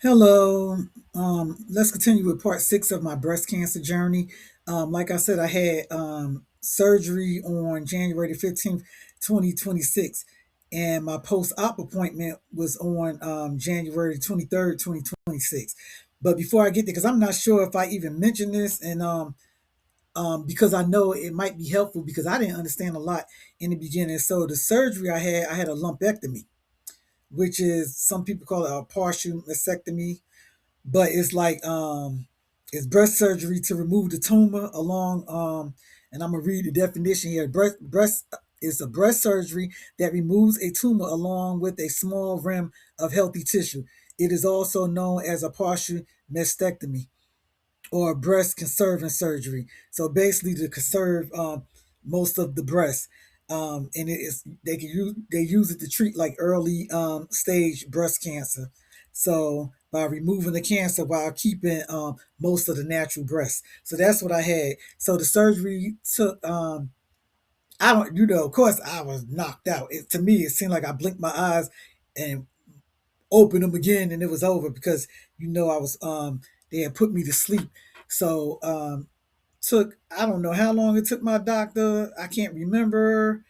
Hello. Let's continue with part six of my breast cancer journey. Like I said, I had surgery on January the 15th, 2026, and my post op appointment was on January 23rd, 2026. But before I get there, because I'm not sure if I even mentioned this, and because I know it might be helpful because I didn't understand a lot in the beginning. So the surgery I had a lumpectomy, which is some people call it a partial mastectomy, but it's like it's breast surgery to remove the tumor along and I'm gonna read the definition here. Breast is a breast surgery that removes a tumor along with a small rim of healthy tissue. It is also known as a partial mastectomy or breast conserving surgery. So basically, to conserve most of the breast, and it is they use it to treat like early stage breast cancer. So by removing the cancer while keeping most of the natural breast. So that's what I had. So the surgery took I don't of course I was knocked out. To me it seemed like I blinked my eyes and opened them again and it was over because I was they had put me to sleep. So took I don't know how long it took my doctor. I can't remember,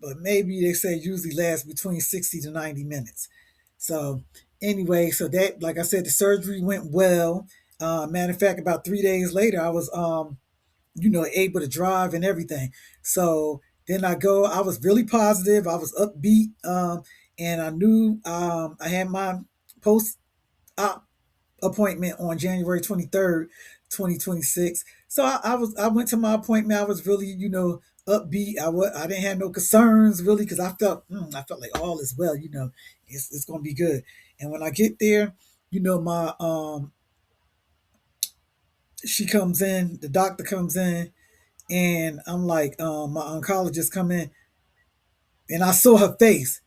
but maybe they say usually lasts between 60 to 90 minutes. So anyway, so that like I said, the surgery went well. Matter of fact, about 3 days later, I was able to drive and everything. So then I was really positive. I was upbeat, and I knew I had my post op appointment on January 23rd, 2026. So I went to my appointment. I was really, upbeat. I didn't have no concerns really because I felt like all is well, it's gonna be good. And when I get there, my she comes in, the doctor comes in, and I'm like, my oncologist come in, and I saw her face,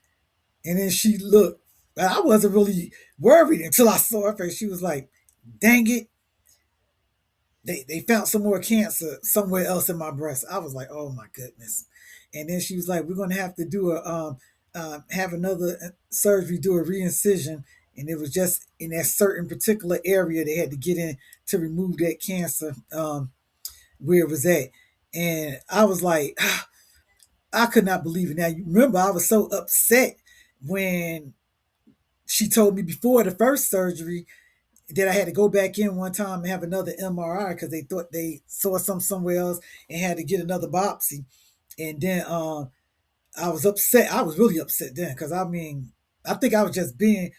and then she looked. I wasn't really worried until I saw her face. She was like, "Dang it, they found some more cancer somewhere else in my breast." I was like, "Oh my goodness!" And then she was like, "We're gonna have to do a have another surgery, do a reincision." And it was just in that certain particular area they had to get in to remove that cancer where it was at. And I was like, I could not believe it. Now, you remember, I was so upset when she told me before the first surgery that I had to go back in one time and have another MRI because they thought they saw somewhere else and had to get another biopsy. And then I was upset. I was really upset then because I mean, I think I was just being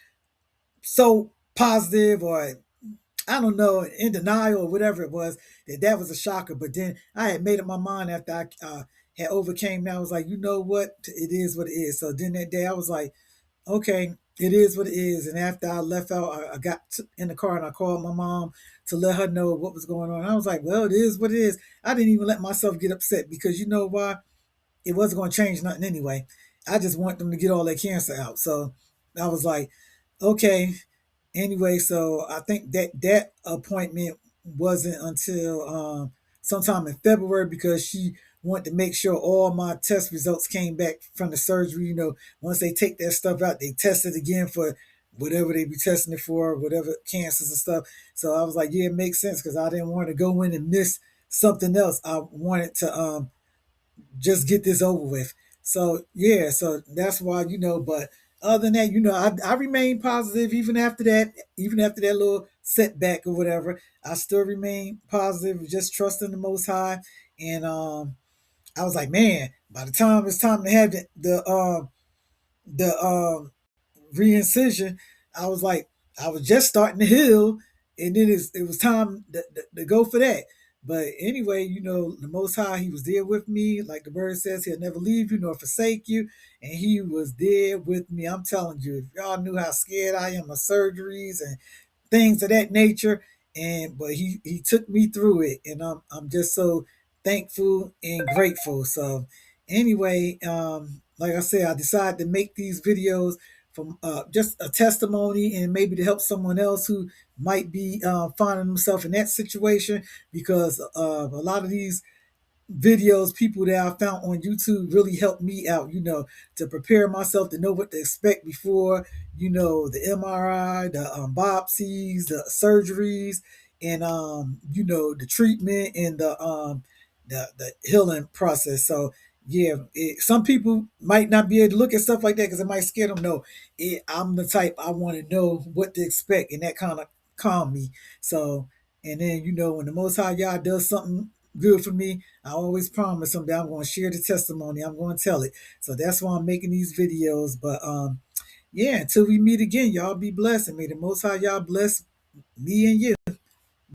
so positive or I don't know, in denial or whatever it was, that was a shocker. But then I had made up my mind after I had overcame that. I was like, you know what? It is what it is. So then that day I was like, okay, it is what it is. And after I left out, I got in the car and I called my mom to let her know what was going on. I was like, well, it is what it is. I didn't even let myself get upset because you know why? It wasn't going to change nothing anyway. I just want them to get all that cancer out. So I was like, okay. Anyway, so I think that appointment wasn't until sometime in February because she wanted to make sure all my test results came back from the surgery. Once they take that stuff out, they test it again for whatever they be testing it for, whatever cancers and stuff. So I was like, yeah, it makes sense because I didn't want to go in and miss something else. I wanted to just get this over with. So yeah, so that's why But other than that, I remain positive even after that little setback or whatever. I still remain positive, just trusting the Most High. And I was like, man, by the time it's time to have the reincision, I was like, I was just starting to heal, and then it was time to go for that. But anyway, the Most High, He was there with me. Like the word says, He'll never leave you nor forsake you. And He was there with me. I'm telling you, if y'all knew how scared I am of surgeries and things of that nature. And but he took me through it, and I'm just so thankful and grateful. So anyway, like I said, I decided to make these videos from just a testimony and maybe to help someone else who might be finding themselves in that situation because a lot of these videos, people that I found on YouTube really helped me out, to prepare myself to know what to expect before, the MRI, the biopsies, the surgeries, and the treatment and the healing process. So yeah, some people might not be able to look at stuff like that because it might scare them. No, I'm the type, I want to know what to expect, and that kind of calm me. So, and then when the Most High Yah does something good for me, I always promise him that I'm going to share the testimony. I'm going to tell it. So that's why I'm making these videos. But yeah, until we meet again, y'all be blessed, and may the Most High Yah bless me and you.